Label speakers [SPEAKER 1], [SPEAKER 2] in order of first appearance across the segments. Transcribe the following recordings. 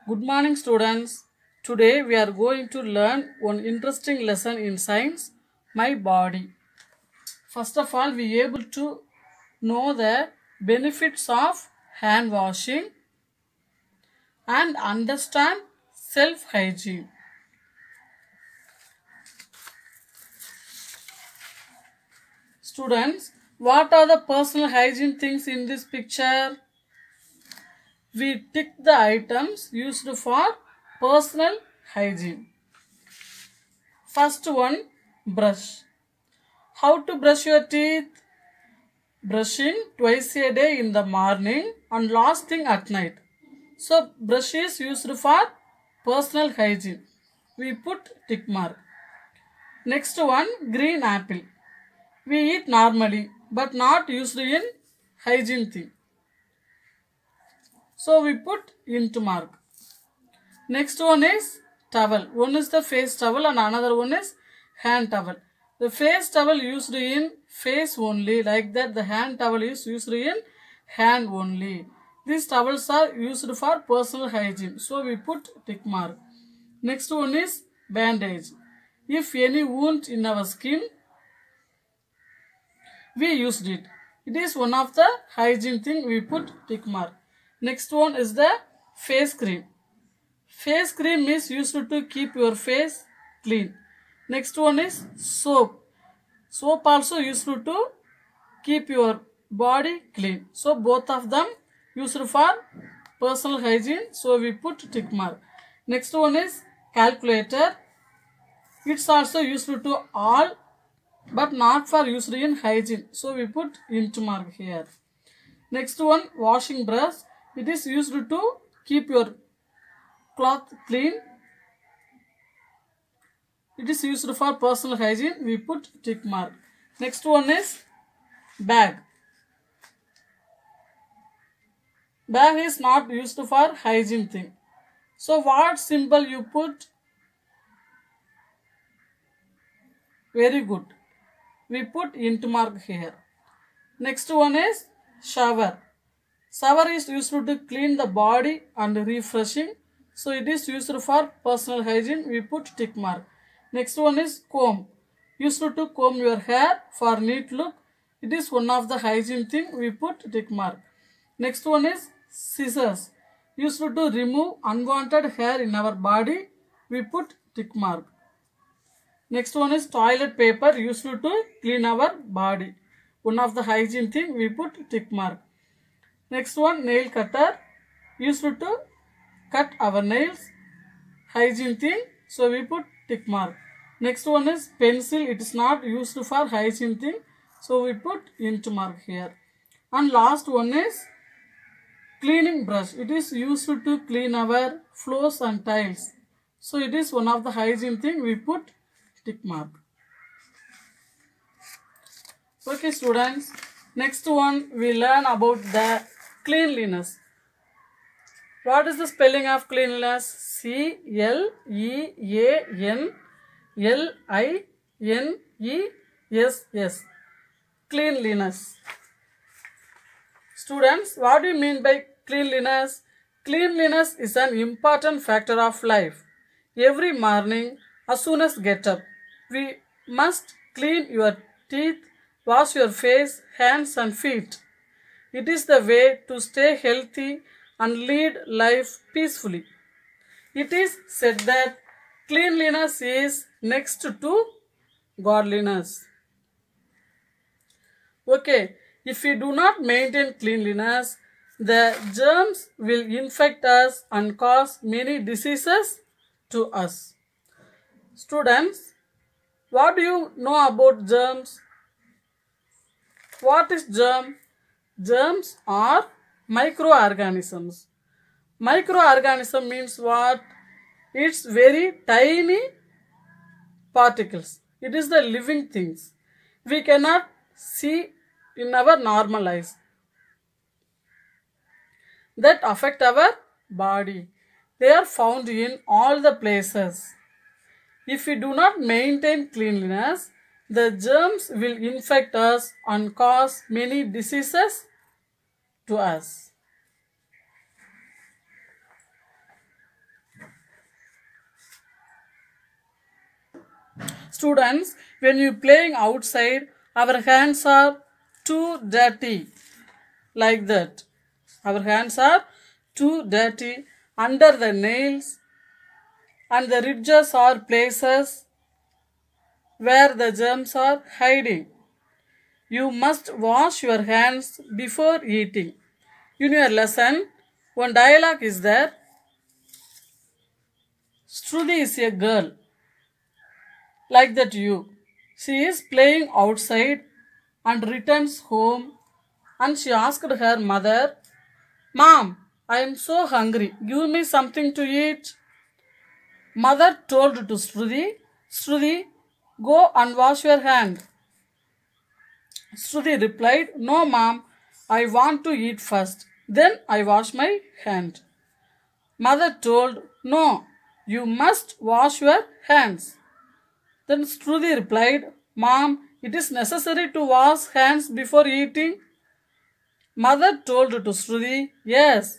[SPEAKER 1] Good morning, students. Today we are going to learn one interesting lesson in science, my body. First of all, we are able to know the benefits of hand washing and understand self-hygiene. Students, what are the personal hygiene things in this picture? We tick the items used for personal hygiene. First one, brush. How to brush your teeth? Brushing twice a day in the morning and last thing at night. So brush is used for personal hygiene. We put tick mark. Next one, green apple. We eat normally but not used in hygiene thing. So we put into mark. Next one is towel. One is the face towel and another one is hand towel. The face towel used in face only, like that the hand towel is used in hand only. These towels are used for personal hygiene. So we put tick mark. Next one is bandage. If any wound in our skin, we used it. It is one of the hygiene thing, we put tick mark. Next one is the face cream. Face cream is used to keep your face clean. Next one is soap. Soap also used to keep your body clean. So both of them used for personal hygiene. So we put tick mark. Next one is calculator. It's also used to all but not for use in hygiene. So we put into mark here. Next one, washing brush. It is used to keep your cloth clean. It is used for personal hygiene. We put tick mark. Next one is bag. Bag is not used for hygiene thing. So what symbol you put? Very good. We put into mark here. Next one is shower. Shower is used to clean the body and refreshing. So it is used for personal hygiene. We put tick mark. Next one is comb. Used to comb your hair for neat look. It is one of the hygiene thing. We put tick mark. Next one is scissors. Used to remove unwanted hair in our body. We put tick mark. Next one is toilet paper used to clean our body. One of the hygiene thing, we put tick mark. Next one, nail cutter used to cut our nails. Hygiene thing, so we put tick mark. Next one is pencil. It is not used for hygiene thing, so we put into mark here. And last one is cleaning brush. It is used to clean our floors and tiles. So it is one of the hygiene thing, we put tick mark. Okay, students. Next one, we learn about the cleanliness. What is the spelling of cleanliness? C-L-E-A-N-L-I-N-E-S-S. Cleanliness. Students, what do you mean by cleanliness? Cleanliness is an important factor of life. Every morning, as soon as get up, we must clean your teeth, wash your face, hands and feet. It is the way to stay healthy and lead life peacefully. It is said that cleanliness is next to godliness. Okay, if we do not maintain cleanliness, the germs will infect us and cause many diseases to us. Students, what do you know about germs? What is germ? Germs are microorganisms. Microorganism means what? It's very tiny particles. It is the living things. We cannot see in our normal eyes that affect our body. They are found in all the places. If we do not maintain cleanliness, the germs will infect us and cause many diseases to us. Students, when you playing outside, our hands are too dirty. Like that. Our hands are too dirty under the nails, and the ridges are places where the germs are hiding. You must wash your hands before eating. In your lesson, one dialogue is there. Shruti is a girl. Like that you. She is playing outside and returns home, and she asked her mother, "Mom, I am so hungry. Give me something to eat." Mother told to Shruti, "Shruti, go and wash your hand." Shruti replied, "No, Mom, I want to eat first. Then I wash my hand." Mother told, "No, you must wash your hands." Then Shruti replied, "Mom, it is necessary to wash hands before eating." Mother told to Shruti, "Yes,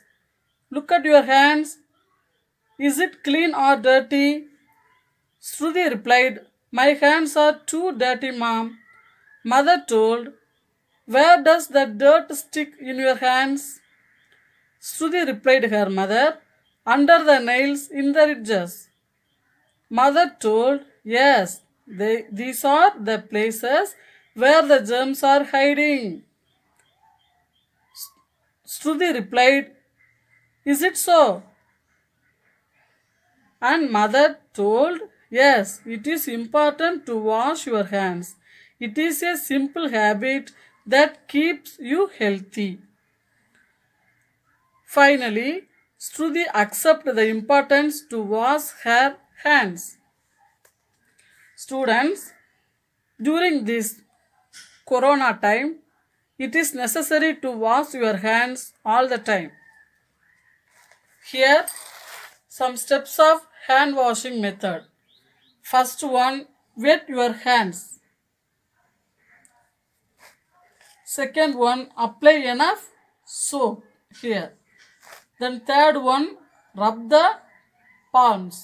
[SPEAKER 1] look at your hands. Is it clean or dirty?" Shruti replied, "My hands are too dirty, Mom." Mother told, "Where does the dirt stick in your hands?" Shruti replied her mother, "Under the nails in the ridges." Mother told, "Yes, these are the places where the germs are hiding." Shruti replied, "Is it so?" And mother told, "Yes, it is important to wash your hands. It is a simple habit that keeps you healthy." Finally, Shruti accepted the importance to wash her hands. Students, during this corona time, it is necessary to wash your hands all the time. Here, some steps of hand washing method. First one, wet your hands. Second one, apply enough soap here. Then third one, rub the palms.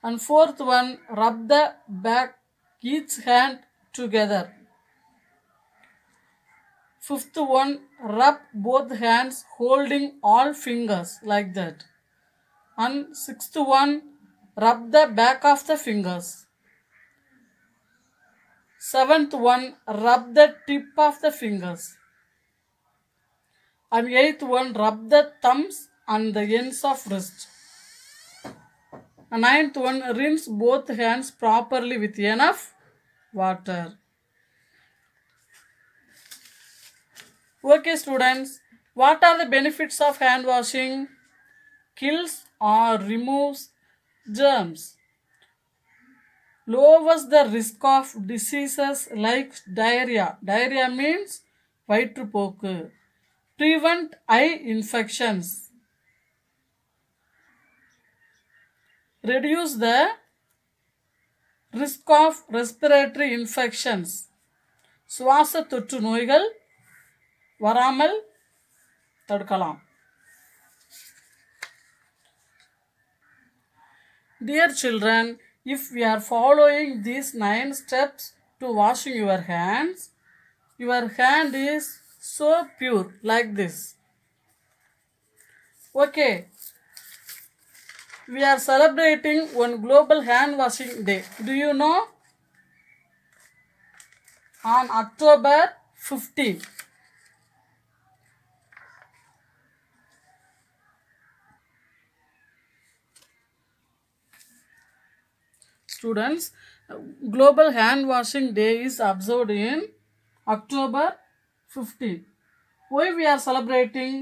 [SPEAKER 1] And fourth one, rub the back each hand together. Fifth one, rub both hands holding all fingers like that. And sixth one, rub the back of the fingers. Seventh one, rub the tip of the fingers. And eighth one, rub the thumbs and the ends of wrist. And ninth one, rinse both hands properly with enough water. Okay students, what are the benefits of hand washing? Kills or removes germs. Lowers the risk of diseases like diarrhea. Diarrhea means vaitrupokku. Prevent eye infections. Reduce the risk of respiratory infections. சுவாச தொற்று நோய்கள் வராமல் தடுக்கலாம். Dear children, if we are following these 9 steps to washing your hands, your hand is so pure like this. Okay, we are celebrating one global hand washing day. Do you know? On October 15. Students, Global Hand Washing Day is observed in October 15. Why we are celebrating?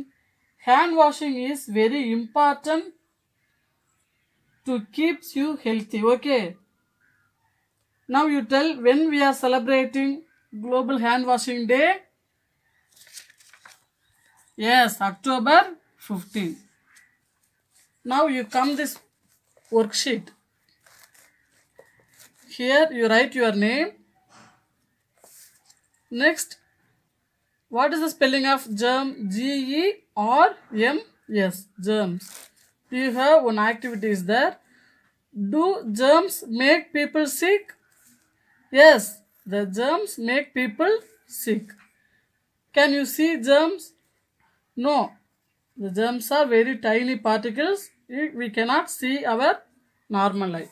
[SPEAKER 1] Hand washing is very important to keep you healthy. Okay. Now you tell when we are celebrating Global Hand Washing Day. Yes, October 15. Now you come this worksheet. Here you write your name. Next, what is the spelling of germ? G-E-R-M-S, germs. You have one activity is there. Do germs make people sick? Yes, the germs make people sick. Can you see germs? No. The germs are very tiny particles. We cannot see our normal eye.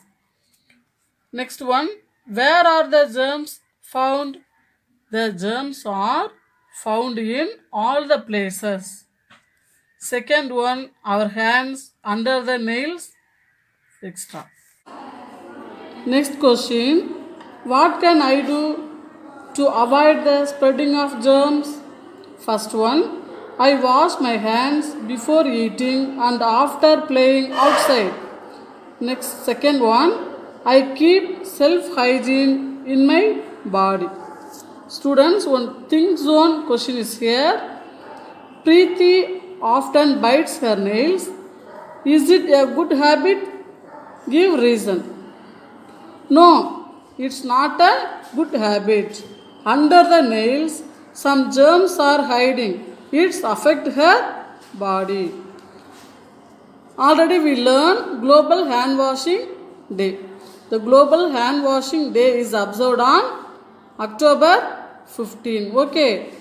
[SPEAKER 1] Next one. Where are the germs found? The germs are found in all the places. Second one, our hands, under the nails, etc. Next question. What can I do to avoid the spreading of germs? First one, I wash my hands before eating and after playing outside. Next, second one, I keep self-hygiene in my body. Students, one think zone question is here. Preeti often bites her nails. Is it a good habit? Give reason. No, it's not a good habit. Under the nails, some germs are hiding. It's affect her body. Already we learned Global Hand Washing Day. The Global Hand Washing Day is observed on October 15. Okay.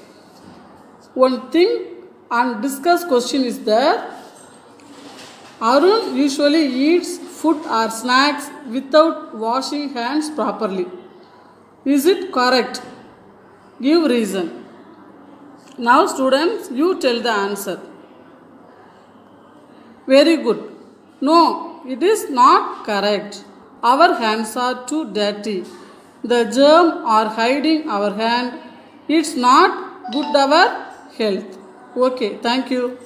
[SPEAKER 1] One thing and discuss question is there. Arun usually eats food or snacks without washing hands properly. Is it correct? Give reason. Now students, you tell the answer. Very good. No, it is not correct. Our hands are too dirty. The germ are hiding our hand. It's not good our health. Okay, thank you.